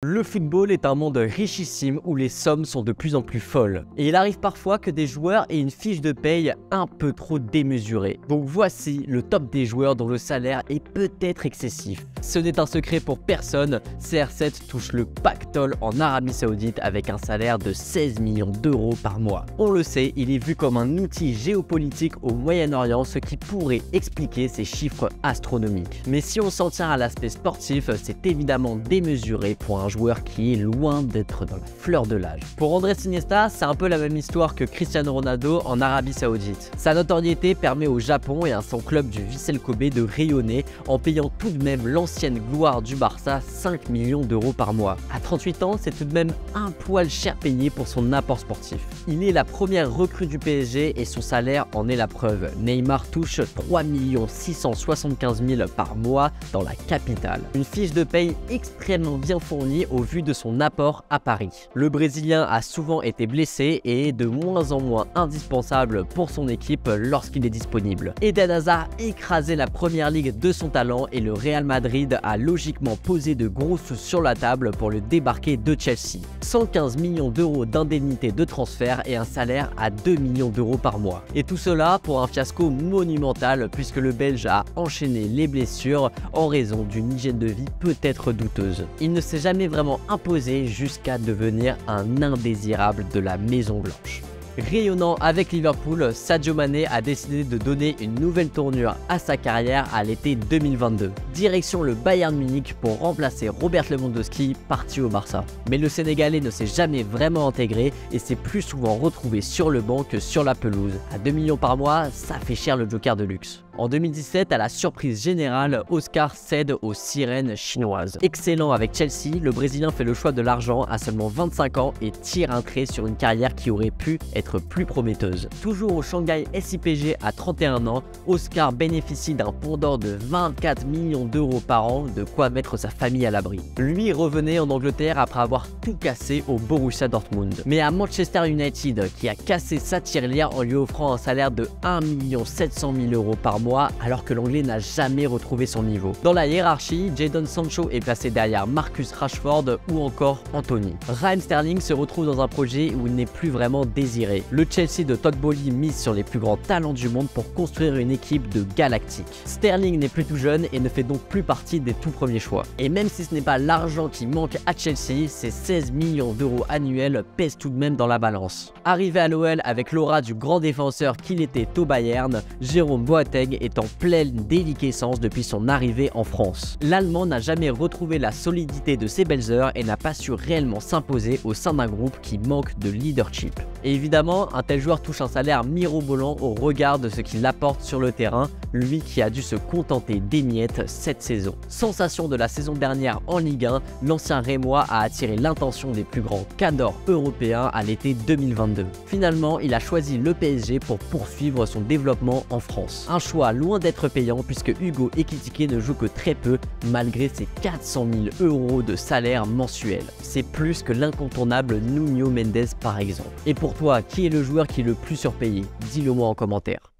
Le football est un monde richissime où les sommes sont de plus en plus folles. Et il arrive parfois que des joueurs aient une fiche de paye un peu trop démesurée. Donc voici le top des joueurs dont le salaire est peut-être excessif. Ce n'est un secret pour personne, CR7 touche le pactole en Arabie Saoudite avec un salaire de 16 millions d'euros par mois. On le sait, il est vu comme un outil géopolitique au Moyen-Orient, ce qui pourrait expliquer ces chiffres astronomiques. Mais si on s'en tient à l'aspect sportif, c'est évidemment démesuré pour un joueur qui est loin d'être dans la fleur de l'âge. Pour Andrés Iniesta, c'est un peu la même histoire que Cristiano Ronaldo en Arabie Saoudite. Sa notoriété permet au Japon et à son club du Vissel Kobe de rayonner en payant tout de même l'ancienne gloire du Barça 5 millions d'euros par mois. À 38 ans, c'est tout de même un poil cher payé pour son apport sportif. Il est la première recrue du PSG et son salaire en est la preuve. Neymar touche 3 675 000 par mois dans la capitale. Une fiche de paye extrêmement bien fournie au vu de son apport à Paris. Le Brésilien a souvent été blessé et est de moins en moins indispensable pour son équipe lorsqu'il est disponible. Eden Hazard a écrasé la première ligue de son talent et le Real Madrid a logiquement posé de gros sous sur la table pour le débarquer de Chelsea. 115 millions d'euros d'indemnité de transfert et un salaire à 2 millions d'euros par mois. Et tout cela pour un fiasco monumental puisque le Belge a enchaîné les blessures en raison d'une hygiène de vie peut-être douteuse. Il ne s'est jamais vraiment imposé jusqu'à devenir un indésirable de la Maison Blanche. Rayonnant avec Liverpool, Sadio Mané a décidé de donner une nouvelle tournure à sa carrière à l'été 2022. Direction le Bayern Munich pour remplacer Robert Lewandowski parti au Barça. Mais le Sénégalais ne s'est jamais vraiment intégré et s'est plus souvent retrouvé sur le banc que sur la pelouse. À 2 millions par mois, ça fait cher le joker de luxe. En 2017, à la surprise générale, Oscar cède aux sirènes chinoises. Excellent avec Chelsea, le Brésilien fait le choix de l'argent à seulement 25 ans et tire un trait sur une carrière qui aurait pu être plus prometteuse. Toujours au Shanghai SIPG à 31 ans, Oscar bénéficie d'un pont d'or de 24 millions d'euros par an, de quoi mettre sa famille à l'abri. Lui revenait en Angleterre après avoir tout cassé au Borussia Dortmund. Mais à Manchester United, qui a cassé sa tirelire en lui offrant un salaire de 1 700 000 euros par mois, alors que l'anglais n'a jamais retrouvé son niveau. Dans la hiérarchie, Jadon Sancho est placé derrière Marcus Rashford ou encore Anthony. Raheem Sterling se retrouve dans un projet où il n'est plus vraiment désiré. Le Chelsea de Todd Boehly mise sur les plus grands talents du monde pour construire une équipe de galactiques. Sterling n'est plus tout jeune et ne fait donc plus partie des tout premiers choix. Et même si ce n'est pas l'argent qui manque à Chelsea, ces 16 millions d'euros annuels pèsent tout de même dans la balance. Arrivé à l'OL avec l'aura du grand défenseur qu'il était au Bayern, Jérôme Boateng est en pleine déliquescence depuis son arrivée en France. L'Allemand n'a jamais retrouvé la solidité de ses belles heures et n'a pas su réellement s'imposer au sein d'un groupe qui manque de leadership. Et évidemment, un tel joueur touche un salaire mirobolant au regard de ce qu'il apporte sur le terrain, lui qui a dû se contenter des miettes cette saison. Sensation de la saison dernière en Ligue 1, l'ancien Rémois a attiré l'attention des plus grands cadors européens à l'été 2022. Finalement, il a choisi le PSG pour poursuivre son développement en France. Un choix loin d'être payant puisque Hugo Ekitike ne joue que très peu malgré ses 400 000 euros de salaire mensuel. C'est plus que l'incontournable Nuno Mendes par exemple. Et pour toi, qui est le joueur qui est le plus surpayé? Dis-le moi en commentaire.